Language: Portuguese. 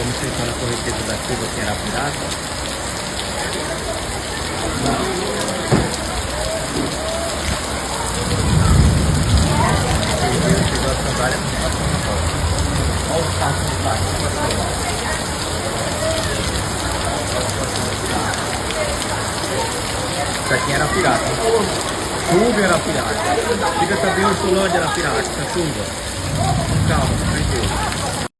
Vamos tentando a correnteza da chuva que era pirata. Chegou a sandália com passando a volta. Olha os carros de baixo. Isso aqui era pirata. Chuva era pirata. Fica também o Solândia era pirata. Essa chuva. Calma, tranquilo.